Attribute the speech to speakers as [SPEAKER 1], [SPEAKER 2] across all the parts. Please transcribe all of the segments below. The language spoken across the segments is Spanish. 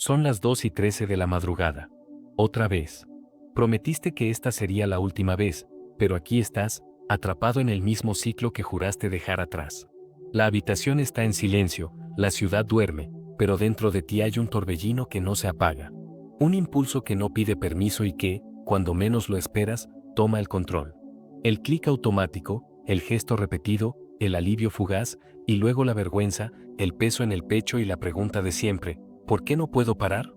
[SPEAKER 1] Son las 2:13 de la madrugada. Otra vez. Prometiste que esta sería la última vez, pero aquí estás, atrapado en el mismo ciclo que juraste dejar atrás. La habitación está en silencio, la ciudad duerme, pero dentro de ti hay un torbellino que no se apaga. Un impulso que no pide permiso y que, cuando menos lo esperas, toma el control. El clic automático, el gesto repetido, el alivio fugaz, y luego la vergüenza, el peso en el pecho y la pregunta de siempre, ¿por qué no puedo parar?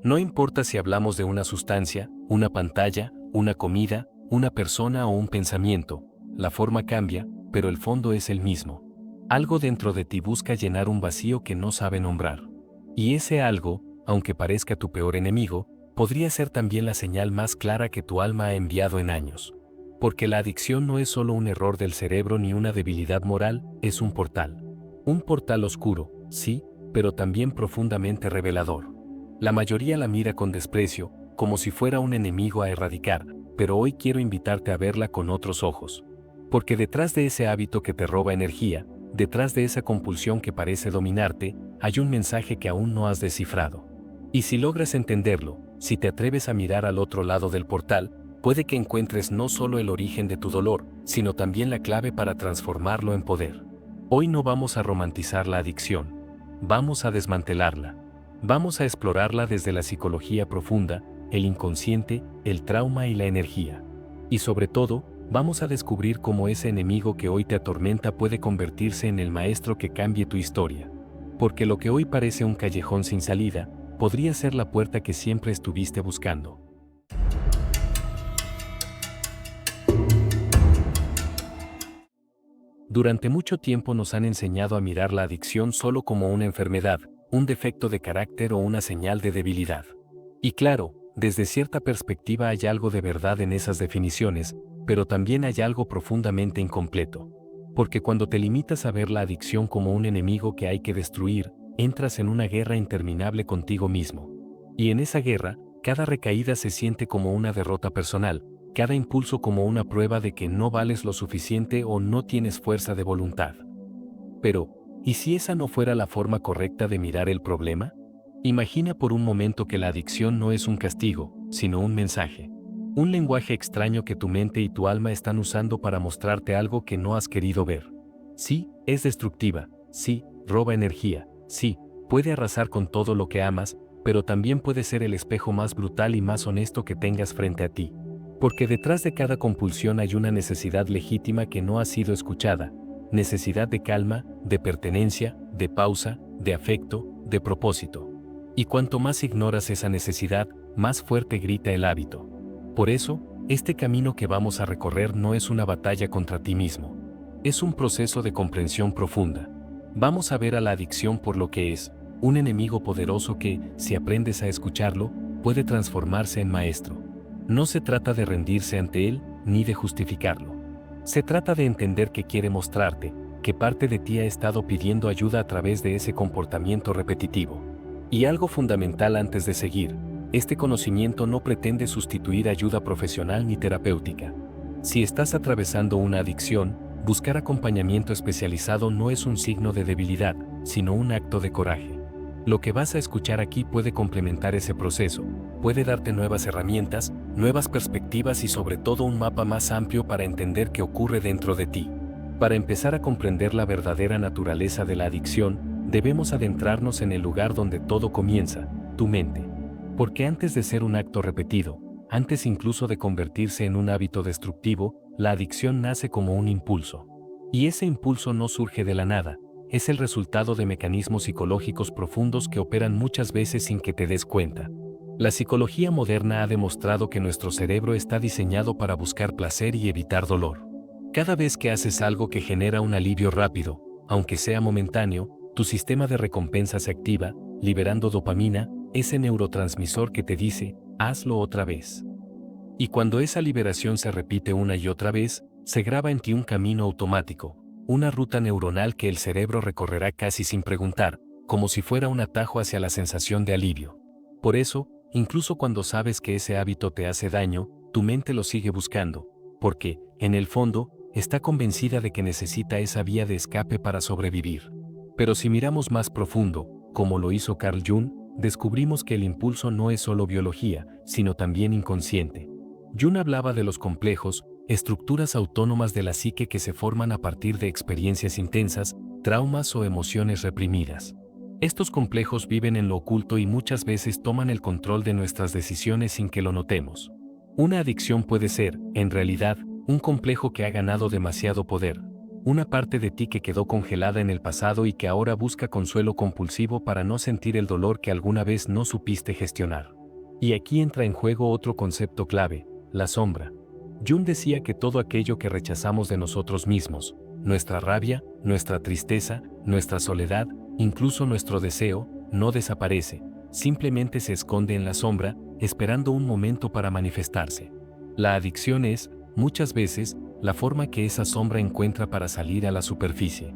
[SPEAKER 1] No importa si hablamos de una sustancia, una pantalla, una comida, una persona o un pensamiento, la forma cambia, pero el fondo es el mismo. Algo dentro de ti busca llenar un vacío que no sabe nombrar. Y ese algo, aunque parezca tu peor enemigo, podría ser también la señal más clara que tu alma ha enviado en años. Porque la adicción no es solo un error del cerebro ni una debilidad moral, es un portal. Un portal oscuro, sí, pero también profundamente revelador. La mayoría la mira con desprecio, como si fuera un enemigo a erradicar, pero hoy quiero invitarte a verla con otros ojos. Porque detrás de ese hábito que te roba energía, detrás de esa compulsión que parece dominarte, hay un mensaje que aún no has descifrado. Y si logras entenderlo, si te atreves a mirar al otro lado del portal, puede que encuentres no solo el origen de tu dolor, sino también la clave para transformarlo en poder. Hoy no vamos a romantizar la adicción, vamos a desmantelarla. Vamos a explorarla desde la psicología profunda, el inconsciente, el trauma y la energía. Y sobre todo, vamos a descubrir cómo ese enemigo que hoy te atormenta puede convertirse en el maestro que cambie tu historia. Porque lo que hoy parece un callejón sin salida, podría ser la puerta que siempre estuviste buscando. Durante mucho tiempo nos han enseñado a mirar la adicción solo como una enfermedad, un defecto de carácter o una señal de debilidad. Y claro, desde cierta perspectiva hay algo de verdad en esas definiciones, pero también hay algo profundamente incompleto. Porque cuando te limitas a ver la adicción como un enemigo que hay que destruir, entras en una guerra interminable contigo mismo. Y en esa guerra, cada recaída se siente como una derrota personal, cada impulso como una prueba de que no vales lo suficiente o no tienes fuerza de voluntad. Pero, ¿y si esa no fuera la forma correcta de mirar el problema? Imagina por un momento que la adicción no es un castigo, sino un mensaje. Un lenguaje extraño que tu mente y tu alma están usando para mostrarte algo que no has querido ver. Sí, es destructiva, sí, roba energía, sí, puede arrasar con todo lo que amas, pero también puede ser el espejo más brutal y más honesto que tengas frente a ti. Porque detrás de cada compulsión hay una necesidad legítima que no ha sido escuchada, necesidad de calma, de pertenencia, de pausa, de afecto, de propósito. Y cuanto más ignoras esa necesidad, más fuerte grita el hábito. Por eso, este camino que vamos a recorrer no es una batalla contra ti mismo. Es un proceso de comprensión profunda. Vamos a ver a la adicción por lo que es, un enemigo poderoso que, si aprendes a escucharlo, puede transformarse en maestro. No se trata de rendirse ante él, ni de justificarlo. Se trata de entender que quiere mostrarte, que parte de ti ha estado pidiendo ayuda a través de ese comportamiento repetitivo. Y algo fundamental antes de seguir, este conocimiento no pretende sustituir ayuda profesional ni terapéutica. Si estás atravesando una adicción, buscar acompañamiento especializado no es un signo de debilidad, sino un acto de coraje. Lo que vas a escuchar aquí puede complementar ese proceso, puede darte nuevas herramientas, nuevas perspectivas y sobre todo un mapa más amplio para entender qué ocurre dentro de ti. Para empezar a comprender la verdadera naturaleza de la adicción, debemos adentrarnos en el lugar donde todo comienza, tu mente. Porque antes de ser un acto repetido, antes incluso de convertirse en un hábito destructivo, la adicción nace como un impulso. Y ese impulso no surge de la nada, es el resultado de mecanismos psicológicos profundos que operan muchas veces sin que te des cuenta. La psicología moderna ha demostrado que nuestro cerebro está diseñado para buscar placer y evitar dolor. Cada vez que haces algo que genera un alivio rápido, aunque sea momentáneo, tu sistema de recompensa se activa, liberando dopamina, ese neurotransmisor que te dice, hazlo otra vez. Y cuando esa liberación se repite una y otra vez, se graba en ti un camino automático, una ruta neuronal que el cerebro recorrerá casi sin preguntar, como si fuera un atajo hacia la sensación de alivio. Por eso, incluso cuando sabes que ese hábito te hace daño, tu mente lo sigue buscando, porque, en el fondo, está convencida de que necesita esa vía de escape para sobrevivir. Pero si miramos más profundo, como lo hizo Carl Jung, descubrimos que el impulso no es solo biología, sino también inconsciente. Jung hablaba de los complejos, estructuras autónomas de la psique que se forman a partir de experiencias intensas, traumas o emociones reprimidas. Estos complejos viven en lo oculto y muchas veces toman el control de nuestras decisiones sin que lo notemos. Una adicción puede ser, en realidad, un complejo que ha ganado demasiado poder. Una parte de ti que quedó congelada en el pasado y que ahora busca consuelo compulsivo para no sentir el dolor que alguna vez no supiste gestionar. Y aquí entra en juego otro concepto clave, la sombra. Jung decía que todo aquello que rechazamos de nosotros mismos, nuestra rabia, nuestra tristeza, nuestra soledad, incluso nuestro deseo, no desaparece, simplemente se esconde en la sombra, esperando un momento para manifestarse. La adicción es, muchas veces, la forma que esa sombra encuentra para salir a la superficie.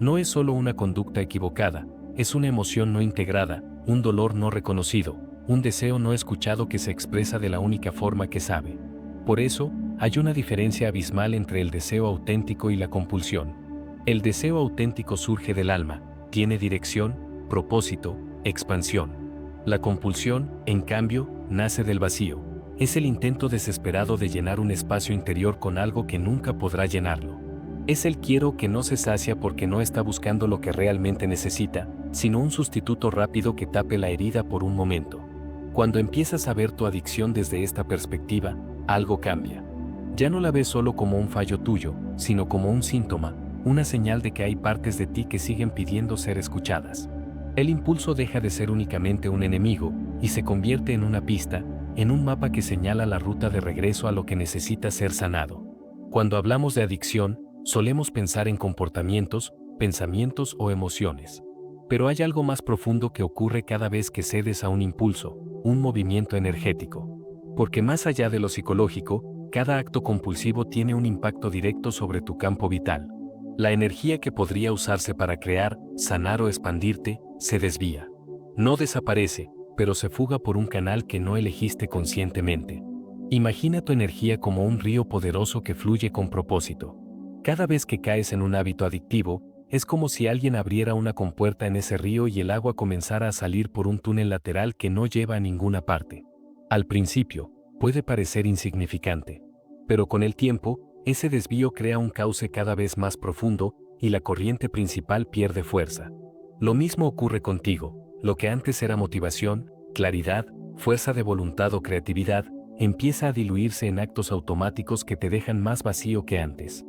[SPEAKER 1] No es solo una conducta equivocada, es una emoción no integrada, un dolor no reconocido, un deseo no escuchado que se expresa de la única forma que sabe. Por eso, hay una diferencia abismal entre el deseo auténtico y la compulsión. El deseo auténtico surge del alma, tiene dirección, propósito, expansión. La compulsión, en cambio, nace del vacío. Es el intento desesperado de llenar un espacio interior con algo que nunca podrá llenarlo. Es el quiero que no se sacia porque no está buscando lo que realmente necesita, sino un sustituto rápido que tape la herida por un momento. Cuando empiezas a ver tu adicción desde esta perspectiva, algo cambia. Ya no la ves solo como un fallo tuyo, sino como un síntoma, una señal de que hay partes de ti que siguen pidiendo ser escuchadas. El impulso deja de ser únicamente un enemigo y se convierte en una pista, en un mapa que señala la ruta de regreso a lo que necesita ser sanado. Cuando hablamos de adicción, solemos pensar en comportamientos, pensamientos o emociones. Pero hay algo más profundo que ocurre cada vez que cedes a un impulso, un movimiento energético. Porque más allá de lo psicológico, cada acto compulsivo tiene un impacto directo sobre tu campo vital. La energía que podría usarse para crear, sanar o expandirte, se desvía. No desaparece, pero se fuga por un canal que no elegiste conscientemente. Imagina tu energía como un río poderoso que fluye con propósito. Cada vez que caes en un hábito adictivo, es como si alguien abriera una compuerta en ese río y el agua comenzara a salir por un túnel lateral que no lleva a ninguna parte. Al principio, puede parecer insignificante, pero con el tiempo, ese desvío crea un cauce cada vez más profundo y la corriente principal pierde fuerza. Lo mismo ocurre contigo. Lo que antes era motivación, claridad, fuerza de voluntad o creatividad, empieza a diluirse en actos automáticos que te dejan más vacío que antes.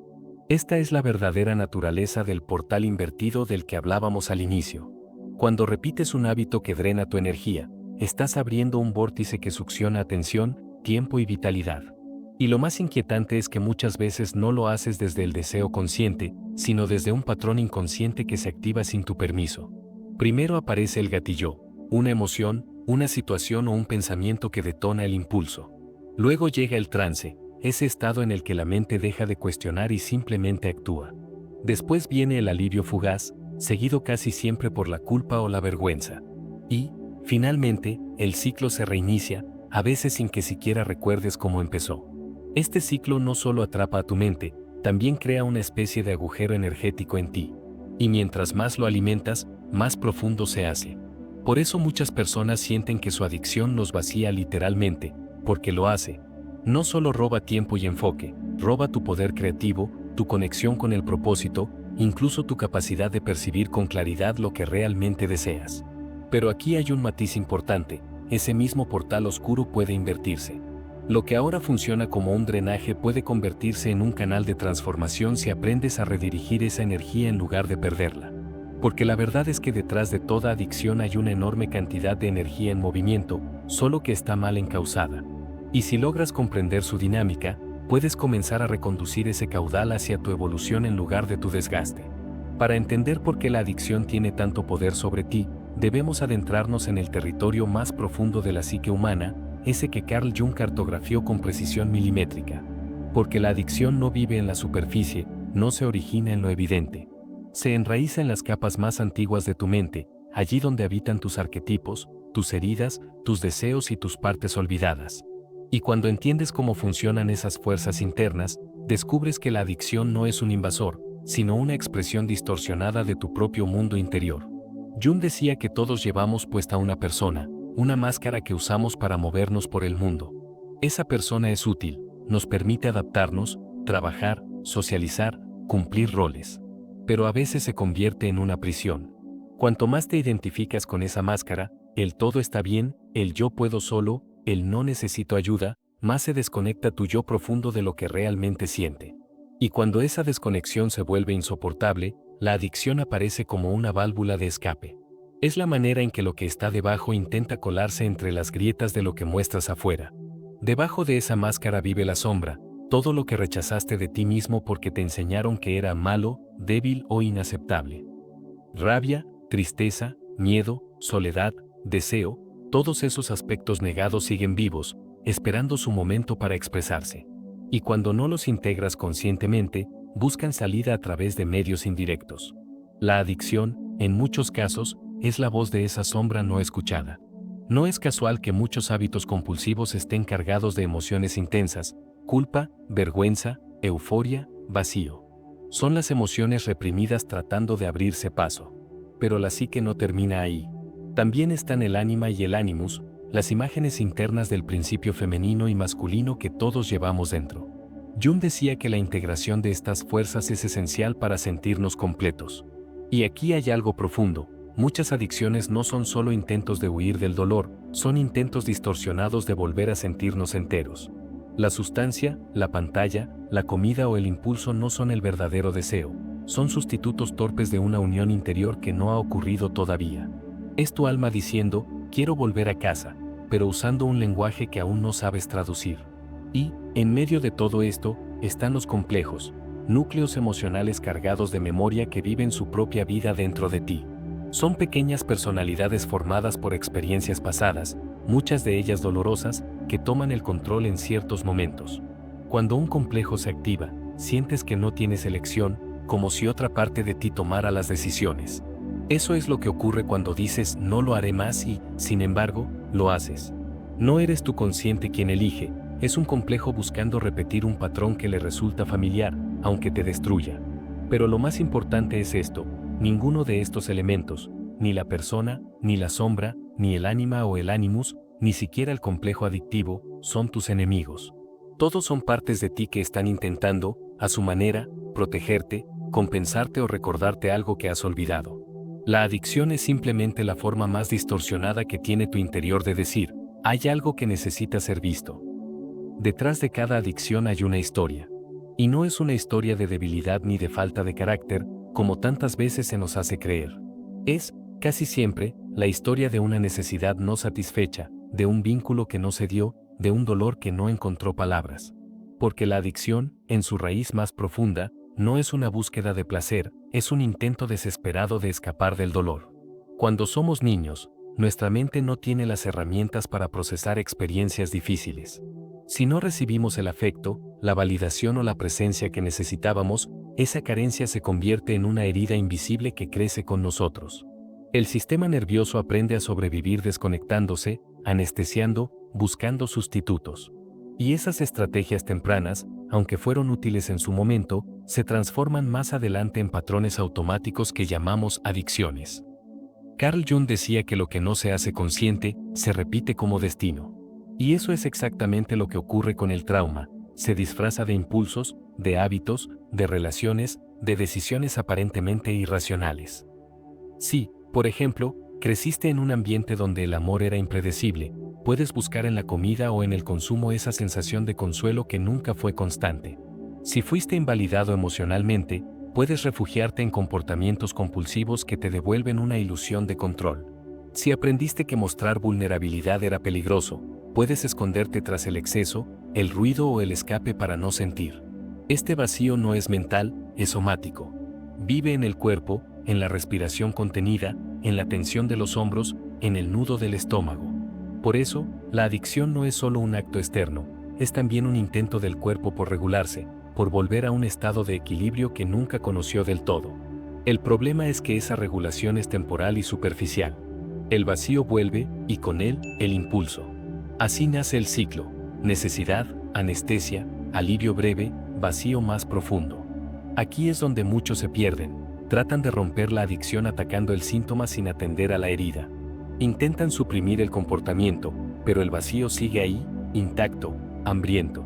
[SPEAKER 1] Esta es la verdadera naturaleza del portal invertido del que hablábamos al inicio. Cuando repites un hábito que drena tu energía, estás abriendo un vórtice que succiona atención, tiempo y vitalidad. Y lo más inquietante es que muchas veces no lo haces desde el deseo consciente, sino desde un patrón inconsciente que se activa sin tu permiso. Primero aparece el gatillo, una emoción, una situación o un pensamiento que detona el impulso. Luego llega el trance, ese estado en el que la mente deja de cuestionar y simplemente actúa. Después viene el alivio fugaz, seguido casi siempre por la culpa o la vergüenza. Y, finalmente, el ciclo se reinicia, a veces sin que siquiera recuerdes cómo empezó. Este ciclo no solo atrapa a tu mente, también crea una especie de agujero energético en ti. Y mientras más lo alimentas, más profundo se hace. Por eso muchas personas sienten que su adicción los vacía literalmente, porque lo hace. No solo roba tiempo y enfoque, roba tu poder creativo, tu conexión con el propósito, incluso tu capacidad de percibir con claridad lo que realmente deseas. Pero aquí hay un matiz importante, ese mismo portal oscuro puede invertirse. Lo que ahora funciona como un drenaje puede convertirse en un canal de transformación si aprendes a redirigir esa energía en lugar de perderla. Porque la verdad es que detrás de toda adicción hay una enorme cantidad de energía en movimiento, solo que está mal encauzada. Y si logras comprender su dinámica, puedes comenzar a reconducir ese caudal hacia tu evolución en lugar de tu desgaste. Para entender por qué la adicción tiene tanto poder sobre ti, debemos adentrarnos en el territorio más profundo de la psique humana, ese que Carl Jung cartografió con precisión milimétrica. Porque la adicción no vive en la superficie, no se origina en lo evidente. Se enraiza en las capas más antiguas de tu mente, allí donde habitan tus arquetipos, tus heridas, tus deseos y tus partes olvidadas. Y cuando entiendes cómo funcionan esas fuerzas internas, descubres que la adicción no es un invasor, sino una expresión distorsionada de tu propio mundo interior. Jung decía que todos llevamos puesta una persona, una máscara que usamos para movernos por el mundo. Esa persona es útil, nos permite adaptarnos, trabajar, socializar, cumplir roles. Pero a veces se convierte en una prisión. Cuanto más te identificas con esa máscara, el todo está bien, el yo puedo solo, el no necesito ayuda, más se desconecta tu yo profundo de lo que realmente siente. Y cuando esa desconexión se vuelve insoportable, la adicción aparece como una válvula de escape. Es la manera en que lo que está debajo intenta colarse entre las grietas de lo que muestras afuera. Debajo de esa máscara vive la sombra, todo lo que rechazaste de ti mismo porque te enseñaron que era malo, débil o inaceptable. Rabia, tristeza, miedo, soledad, deseo, todos esos aspectos negados siguen vivos, esperando su momento para expresarse. Y cuando no los integras conscientemente, buscan salida a través de medios indirectos. La adicción, en muchos casos, es la voz de esa sombra no escuchada. No es casual que muchos hábitos compulsivos estén cargados de emociones intensas: culpa, vergüenza, euforia, vacío. Son las emociones reprimidas tratando de abrirse paso. Pero la psique no termina ahí. También están el ánima y el ánimus, las imágenes internas del principio femenino y masculino que todos llevamos dentro. Jung decía que la integración de estas fuerzas es esencial para sentirnos completos. Y aquí hay algo profundo: muchas adicciones no son solo intentos de huir del dolor, son intentos distorsionados de volver a sentirnos enteros. La sustancia, la pantalla, la comida o el impulso no son el verdadero deseo, son sustitutos torpes de una unión interior que no ha ocurrido todavía. Es tu alma diciendo, quiero volver a casa, pero usando un lenguaje que aún no sabes traducir. Y, en medio de todo esto, están los complejos, núcleos emocionales cargados de memoria que viven su propia vida dentro de ti. Son pequeñas personalidades formadas por experiencias pasadas, muchas de ellas dolorosas, que toman el control en ciertos momentos. Cuando un complejo se activa, sientes que no tienes elección, como si otra parte de ti tomara las decisiones. Eso es lo que ocurre cuando dices no lo haré más y, sin embargo, lo haces. No eres tu consciente quien elige, es un complejo buscando repetir un patrón que le resulta familiar, aunque te destruya. Pero lo más importante es esto: ninguno de estos elementos, ni la persona, ni la sombra, ni el ánima o el ánimus, ni siquiera el complejo adictivo, son tus enemigos. Todos son partes de ti que están intentando, a su manera, protegerte, compensarte o recordarte algo que has olvidado. La adicción es simplemente la forma más distorsionada que tiene tu interior de decir, hay algo que necesita ser visto. Detrás de cada adicción hay una historia. Y no es una historia de debilidad ni de falta de carácter, como tantas veces se nos hace creer. Es, casi siempre, la historia de una necesidad no satisfecha, de un vínculo que no se dio, de un dolor que no encontró palabras. Porque la adicción, en su raíz más profunda, no es una búsqueda de placer, es un intento desesperado de escapar del dolor. Cuando somos niños, nuestra mente no tiene las herramientas para procesar experiencias difíciles. Si no recibimos el afecto, la validación o la presencia que necesitábamos, esa carencia se convierte en una herida invisible que crece con nosotros. El sistema nervioso aprende a sobrevivir desconectándose, anestesiando, buscando sustitutos. Y esas estrategias tempranas, aunque fueron útiles en su momento, se transforman más adelante en patrones automáticos que llamamos adicciones. Carl Jung decía que lo que no se hace consciente, se repite como destino. Y eso es exactamente lo que ocurre con el trauma: se disfraza de impulsos, de hábitos, de relaciones, de decisiones aparentemente irracionales. Si, por ejemplo, creciste en un ambiente donde el amor era impredecible, puedes buscar en la comida o en el consumo esa sensación de consuelo que nunca fue constante. Si fuiste invalidado emocionalmente, puedes refugiarte en comportamientos compulsivos que te devuelven una ilusión de control. Si aprendiste que mostrar vulnerabilidad era peligroso, puedes esconderte tras el exceso, el ruido o el escape para no sentir. Este vacío no es mental, es somático. Vive en el cuerpo, en la respiración contenida, en la tensión de los hombros, en el nudo del estómago. Por eso, la adicción no es solo un acto externo, es también un intento del cuerpo por regularse, por volver a un estado de equilibrio que nunca conoció del todo. El problema es que esa regulación es temporal y superficial. El vacío vuelve, y con él, el impulso. Así nace el ciclo: necesidad, anestesia, alivio breve, vacío más profundo. Aquí es donde muchos se pierden, Tratan de romper la adicción atacando el síntoma sin atender a la herida. Intentan suprimir el comportamiento, pero el vacío sigue ahí, intacto, hambriento.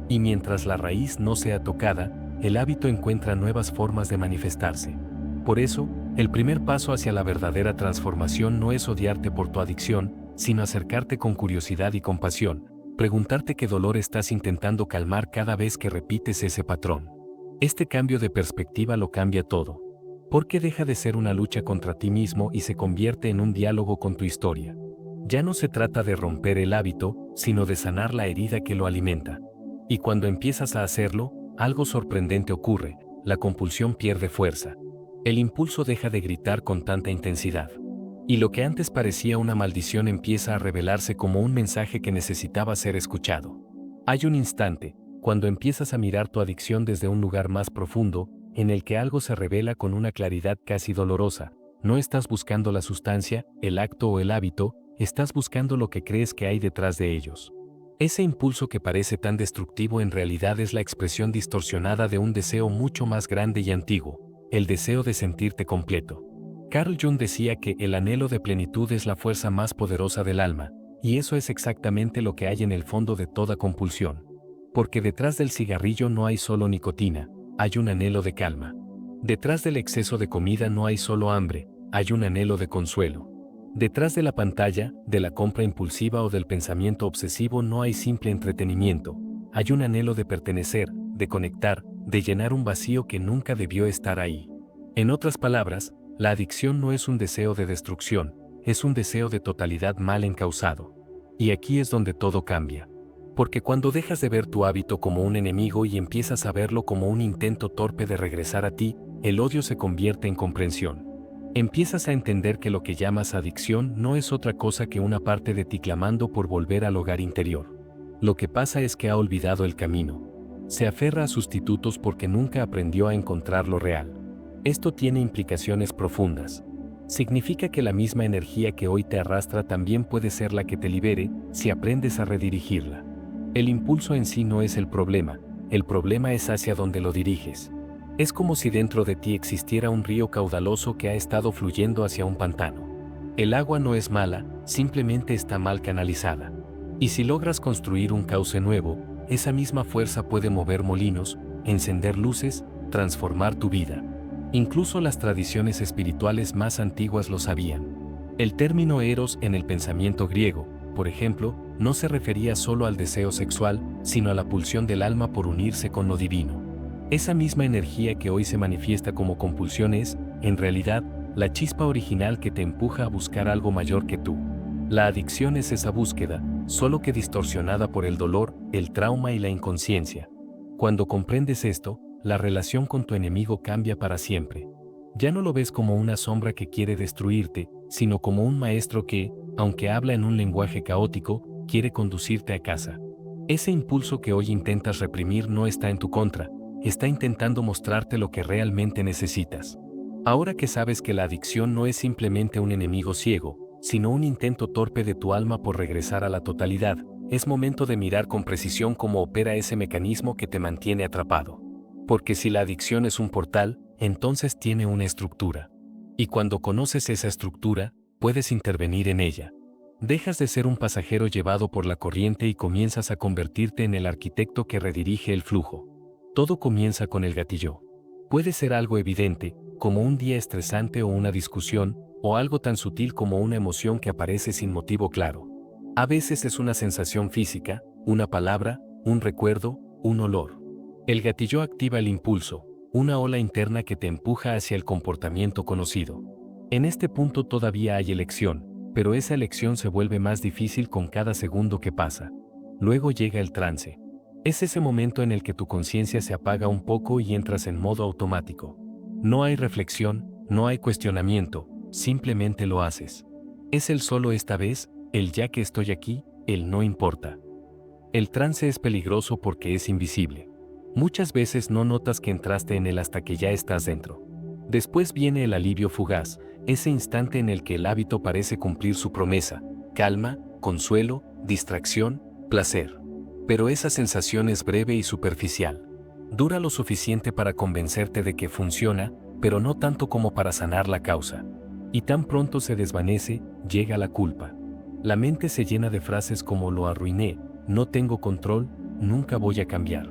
[SPEAKER 1] Y mientras la raíz no sea tocada, el hábito encuentra nuevas formas de manifestarse. Por eso, el primer paso hacia la verdadera transformación no es odiarte por tu adicción, sino acercarte con curiosidad y compasión, preguntarte qué dolor estás intentando calmar cada vez que repites ese patrón. Este cambio de perspectiva lo cambia todo. Porque deja de ser una lucha contra ti mismo y se convierte en un diálogo con tu historia. Ya no se trata de romper el hábito, sino de sanar la herida que lo alimenta. Y cuando empiezas a hacerlo, algo sorprendente ocurre, la compulsión pierde fuerza. El impulso deja de gritar con tanta intensidad. Y lo que antes parecía una maldición empieza a revelarse como un mensaje que necesitaba ser escuchado. Hay un instante, cuando empiezas a mirar tu adicción desde un lugar más profundo, en el que algo se revela con una claridad casi dolorosa. No estás buscando la sustancia, el acto o el hábito, estás buscando lo que crees que hay detrás de ellos. Ese impulso que parece tan destructivo en realidad es la expresión distorsionada de un deseo mucho más grande y antiguo, el deseo de sentirte completo. Carl Jung decía que el anhelo de plenitud es la fuerza más poderosa del alma, y eso es exactamente lo que hay en el fondo de toda compulsión. Porque detrás del cigarrillo no hay solo nicotina, hay un anhelo de calma. Detrás del exceso de comida no hay solo hambre, hay un anhelo de consuelo. Detrás de la pantalla, de la compra impulsiva o del pensamiento obsesivo no hay simple entretenimiento, hay un anhelo de pertenecer, de conectar, de llenar un vacío que nunca debió estar ahí. En otras palabras, la adicción no es un deseo de destrucción, es un deseo de totalidad mal encauzado. Y aquí es donde todo cambia. Porque cuando dejas de ver tu hábito como un enemigo y empiezas a verlo como un intento torpe de regresar a ti, el odio se convierte en comprensión. Empiezas a entender que lo que llamas adicción no es otra cosa que una parte de ti clamando por volver al hogar interior. Lo que pasa es que ha olvidado el camino. Se aferra a sustitutos porque nunca aprendió a encontrar lo real. Esto tiene implicaciones profundas. Significa que la misma energía que hoy te arrastra también puede ser la que te libere si aprendes a redirigirla. El impulso en sí no es el problema es hacia donde lo diriges. Es como si dentro de ti existiera un río caudaloso que ha estado fluyendo hacia un pantano. El agua no es mala, simplemente está mal canalizada. Y si logras construir un cauce nuevo, esa misma fuerza puede mover molinos, encender luces, transformar tu vida. Incluso las tradiciones espirituales más antiguas lo sabían. El término eros en el pensamiento griego, por ejemplo, no se refería solo al deseo sexual, sino a la pulsión del alma por unirse con lo divino. Esa misma energía que hoy se manifiesta como compulsión es, en realidad, la chispa original que te empuja a buscar algo mayor que tú. La adicción es esa búsqueda, solo que distorsionada por el dolor, el trauma y la inconsciencia. Cuando comprendes esto, la relación con tu enemigo cambia para siempre. Ya no lo ves como una sombra que quiere destruirte, sino como un maestro que, aunque habla en un lenguaje caótico, quiere conducirte a casa. Ese impulso que hoy intentas reprimir no está en tu contra, está intentando mostrarte lo que realmente necesitas. Ahora que sabes que la adicción no es simplemente un enemigo ciego, sino un intento torpe de tu alma por regresar a la totalidad, es momento de mirar con precisión cómo opera ese mecanismo que te mantiene atrapado. Porque si la adicción es un portal, entonces tiene una estructura. Y cuando conoces esa estructura, puedes intervenir en ella. Dejas de ser un pasajero llevado por la corriente y comienzas a convertirte en el arquitecto que redirige el flujo. Todo comienza con el gatillo. Puede ser algo evidente, como un día estresante o una discusión, o algo tan sutil como una emoción que aparece sin motivo claro. A veces es una sensación física, una palabra, un recuerdo, un olor. El gatillo activa el impulso, una ola interna que te empuja hacia el comportamiento conocido. En este punto todavía hay elección, pero esa elección se vuelve más difícil con cada segundo que pasa. Luego llega el trance. Es ese momento en el que tu conciencia se apaga un poco y entras en modo automático. No hay reflexión, no hay cuestionamiento, simplemente lo haces. Es el solo esta vez, el ya que estoy aquí, el no importa. El trance es peligroso porque es invisible. Muchas veces no notas que entraste en él hasta que ya estás dentro. Después viene el alivio fugaz, ese instante en el que el hábito parece cumplir su promesa, calma, consuelo, distracción, placer. Pero esa sensación es breve y superficial. Dura lo suficiente para convencerte de que funciona, pero no tanto como para sanar la causa. Y tan pronto se desvanece, llega la culpa. La mente se llena de frases como lo arruiné, no tengo control, nunca voy a cambiar.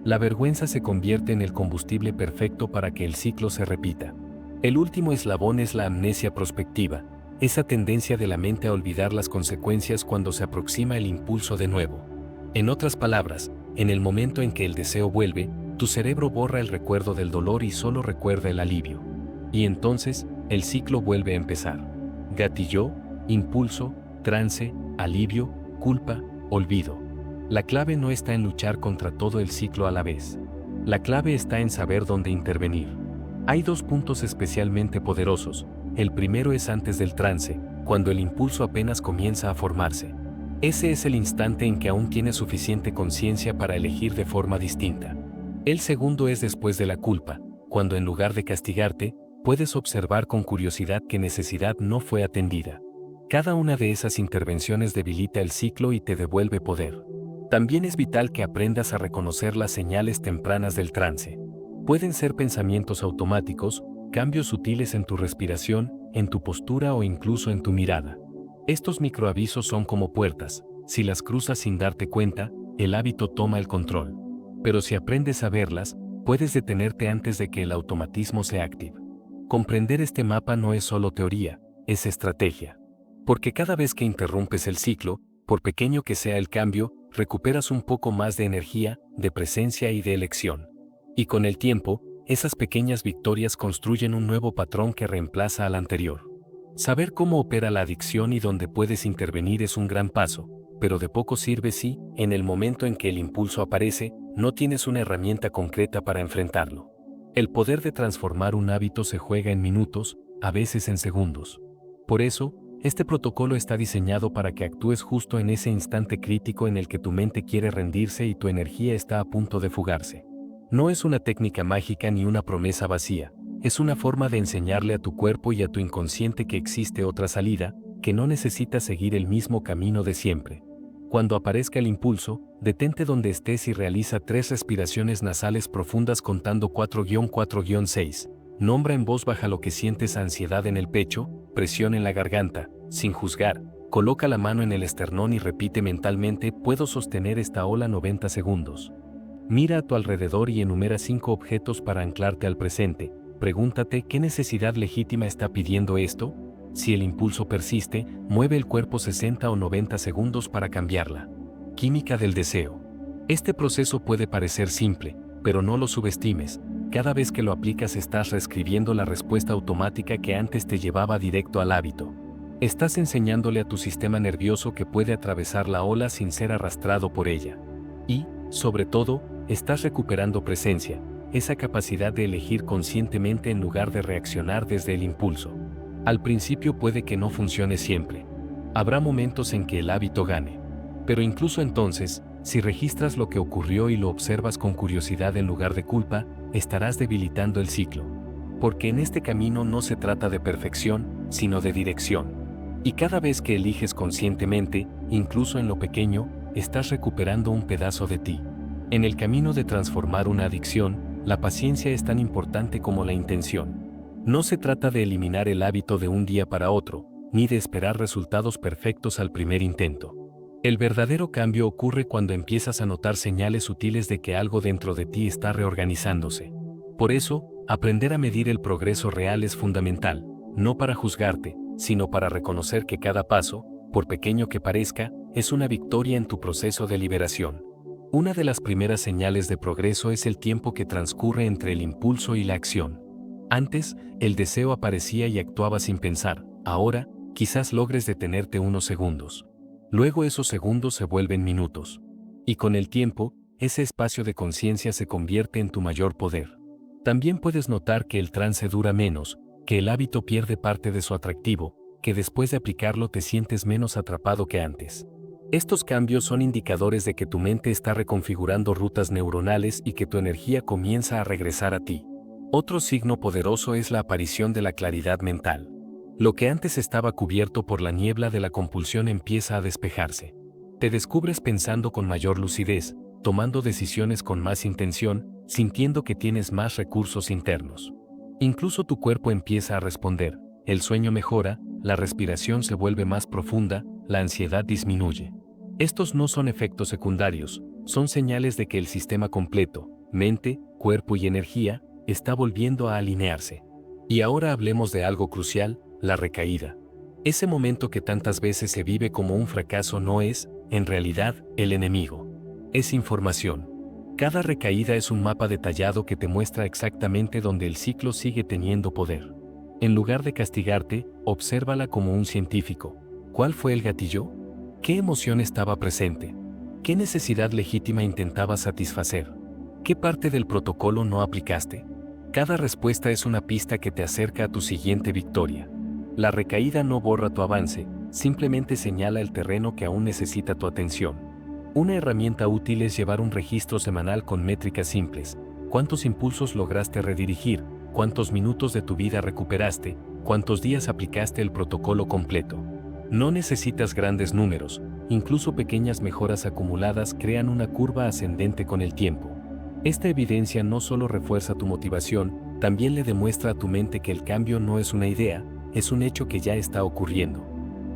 [SPEAKER 1] La vergüenza se convierte en el combustible perfecto para que el ciclo se repita. El último eslabón es la amnesia prospectiva, esa tendencia de la mente a olvidar las consecuencias cuando se aproxima el impulso de nuevo. En otras palabras, en el momento en que el deseo vuelve, tu cerebro borra el recuerdo del dolor y solo recuerda el alivio. Y entonces, el ciclo vuelve a empezar. Gatilló, impulso, trance, alivio, culpa, olvido. La clave no está en luchar contra todo el ciclo a la vez. La clave está en saber dónde intervenir. Hay dos puntos especialmente poderosos. El primero es antes del trance, cuando el impulso apenas comienza a formarse. Ese es el instante en que aún tienes suficiente conciencia para elegir de forma distinta. El segundo es después de la culpa, cuando en lugar de castigarte, puedes observar con curiosidad qué necesidad no fue atendida. Cada una de esas intervenciones debilita el ciclo y te devuelve poder. También es vital que aprendas a reconocer las señales tempranas del trance. Pueden ser pensamientos automáticos, cambios sutiles en tu respiración, en tu postura o incluso en tu mirada. Estos microavisos son como puertas. Si las cruzas sin darte cuenta, el hábito toma el control. Pero si aprendes a verlas, puedes detenerte antes de que el automatismo se active. Comprender este mapa no es solo teoría, es estrategia. Porque cada vez que interrumpes el ciclo, por pequeño que sea el cambio, recuperas un poco más de energía, de presencia y de elección. Y con el tiempo, esas pequeñas victorias construyen un nuevo patrón que reemplaza al anterior. Saber cómo opera la adicción y dónde puedes intervenir es un gran paso, pero de poco sirve si, en el momento en que el impulso aparece, no tienes una herramienta concreta para enfrentarlo. El poder de transformar un hábito se juega en minutos, a veces en segundos. Por eso, este protocolo está diseñado para que actúes justo en ese instante crítico en el que tu mente quiere rendirse y tu energía está a punto de fugarse. No es una técnica mágica ni una promesa vacía, es una forma de enseñarle a tu cuerpo y a tu inconsciente que existe otra salida, que no necesitas seguir el mismo camino de siempre. Cuando aparezca el impulso, detente donde estés y realiza 3 respiraciones nasales profundas contando 4-4-6. Nombra en voz baja lo que sientes: ansiedad en el pecho, presión en la garganta, sin juzgar. Coloca la mano en el esternón y repite mentalmente: puedo sostener esta ola 90 segundos. Mira a tu alrededor y enumera 5 objetos para anclarte al presente. Pregúntate: ¿qué necesidad legítima está pidiendo esto? Si el impulso persiste, mueve el cuerpo 60 o 90 segundos para cambiarla. Química del deseo. Este proceso puede parecer simple, pero no lo subestimes. Cada vez que lo aplicas estás reescribiendo la respuesta automática que antes te llevaba directo al hábito. Estás enseñándole a tu sistema nervioso que puede atravesar la ola sin ser arrastrado por ella. Y, sobre todo, estás recuperando presencia, esa capacidad de elegir conscientemente en lugar de reaccionar desde el impulso. Al principio puede que no funcione siempre. Habrá momentos en que el hábito gane. Pero incluso entonces, si registras lo que ocurrió y lo observas con curiosidad en lugar de culpa, estarás debilitando el ciclo. Porque en este camino no se trata de perfección, sino de dirección. Y cada vez que eliges conscientemente, incluso en lo pequeño, estás recuperando un pedazo de ti. En el camino de transformar una adicción, la paciencia es tan importante como la intención. No se trata de eliminar el hábito de un día para otro, ni de esperar resultados perfectos al primer intento. El verdadero cambio ocurre cuando empiezas a notar señales sutiles de que algo dentro de ti está reorganizándose. Por eso, aprender a medir el progreso real es fundamental, no para juzgarte, sino para reconocer que cada paso, por pequeño que parezca, es una victoria en tu proceso de liberación. Una de las primeras señales de progreso es el tiempo que transcurre entre el impulso y la acción. Antes, el deseo aparecía y actuaba sin pensar. Ahora, quizás logres detenerte unos segundos. Luego esos segundos se vuelven minutos. Y con el tiempo, ese espacio de conciencia se convierte en tu mayor poder. También puedes notar que el trance dura menos, que el hábito pierde parte de su atractivo, que después de aplicarlo te sientes menos atrapado que antes. Estos cambios son indicadores de que tu mente está reconfigurando rutas neuronales y que tu energía comienza a regresar a ti. Otro signo poderoso es la aparición de la claridad mental. Lo que antes estaba cubierto por la niebla de la compulsión empieza a despejarse. Te descubres pensando con mayor lucidez, tomando decisiones con más intención, sintiendo que tienes más recursos internos. Incluso tu cuerpo empieza a responder, el sueño mejora, la respiración se vuelve más profunda, la ansiedad disminuye. Estos no son efectos secundarios, son señales de que el sistema completo, mente, cuerpo y energía, está volviendo a alinearse. Y ahora hablemos de algo crucial, la recaída. Ese momento que tantas veces se vive como un fracaso no es, en realidad, el enemigo. Es información. Cada recaída es un mapa detallado que te muestra exactamente dónde el ciclo sigue teniendo poder. En lugar de castigarte, obsérvala como un científico. ¿Cuál fue el gatillo? ¿Qué emoción estaba presente? ¿Qué necesidad legítima intentaba satisfacer? ¿Qué parte del protocolo no aplicaste? Cada respuesta es una pista que te acerca a tu siguiente victoria. La recaída no borra tu avance, simplemente señala el terreno que aún necesita tu atención. Una herramienta útil es llevar un registro semanal con métricas simples. ¿Cuántos impulsos lograste redirigir? ¿Cuántos minutos de tu vida recuperaste? ¿Cuántos días aplicaste el protocolo completo? No necesitas grandes números, incluso pequeñas mejoras acumuladas crean una curva ascendente con el tiempo. Esta evidencia no solo refuerza tu motivación, también le demuestra a tu mente que el cambio no es una idea, es un hecho que ya está ocurriendo.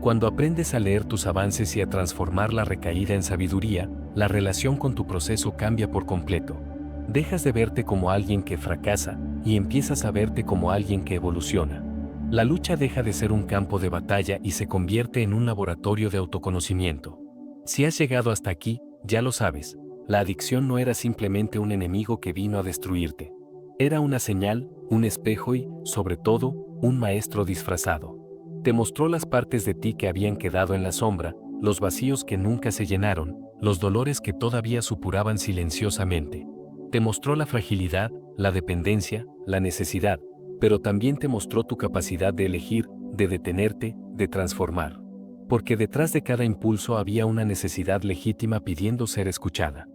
[SPEAKER 1] Cuando aprendes a leer tus avances y a transformar la recaída en sabiduría, la relación con tu proceso cambia por completo. Dejas de verte como alguien que fracasa y empiezas a verte como alguien que evoluciona. La lucha deja de ser un campo de batalla y se convierte en un laboratorio de autoconocimiento. Si has llegado hasta aquí, ya lo sabes, la adicción no era simplemente un enemigo que vino a destruirte. Era una señal, un espejo y, sobre todo, un maestro disfrazado. Te mostró las partes de ti que habían quedado en la sombra, los vacíos que nunca se llenaron, los dolores que todavía supuraban silenciosamente. Te mostró la fragilidad, la dependencia, la necesidad, pero también te mostró tu capacidad de elegir, de detenerte, de transformar. Porque detrás de cada impulso había una necesidad legítima pidiendo ser escuchada.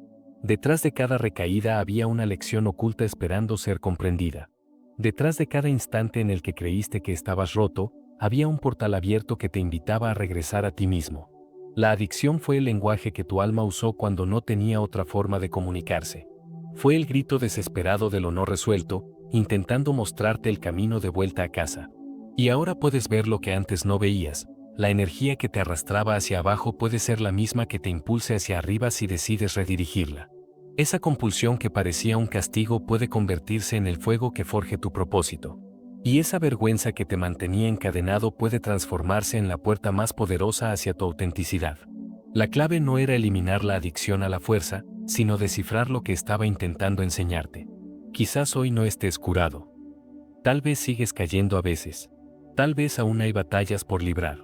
[SPEAKER 1] Detrás de cada recaída había una lección oculta esperando ser comprendida. Detrás de cada instante en el que creíste que estabas roto, había un portal abierto que te invitaba a regresar a ti mismo. La adicción fue el lenguaje que tu alma usó cuando no tenía otra forma de comunicarse. Fue el grito desesperado de lo no resuelto, intentando mostrarte el camino de vuelta a casa. Y ahora puedes ver lo que antes no veías. La energía que te arrastraba hacia abajo puede ser la misma que te impulse hacia arriba si decides redirigirla. Esa compulsión que parecía un castigo puede convertirse en el fuego que forje tu propósito. Y esa vergüenza que te mantenía encadenado puede transformarse en la puerta más poderosa hacia tu autenticidad. La clave no era eliminar la adicción a la fuerza, sino descifrar lo que estaba intentando enseñarte. Quizás hoy no estés curado. Tal vez sigues cayendo a veces. Tal vez aún hay batallas por librar.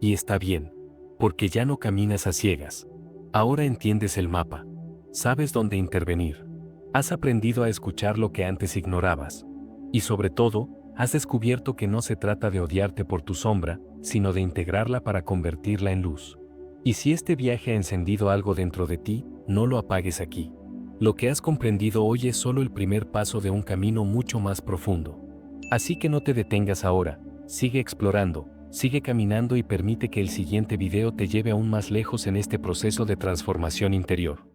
[SPEAKER 1] Y está bien, porque ya no caminas a ciegas. Ahora entiendes el mapa. Sabes dónde intervenir. Has aprendido a escuchar lo que antes ignorabas. Y sobre todo, has descubierto que no se trata de odiarte por tu sombra, sino de integrarla para convertirla en luz. Y si este viaje ha encendido algo dentro de ti, no lo apagues aquí. Lo que has comprendido hoy es solo el primer paso de un camino mucho más profundo. Así que no te detengas ahora, sigue explorando, sigue caminando y permite que el siguiente video te lleve aún más lejos en este proceso de transformación interior.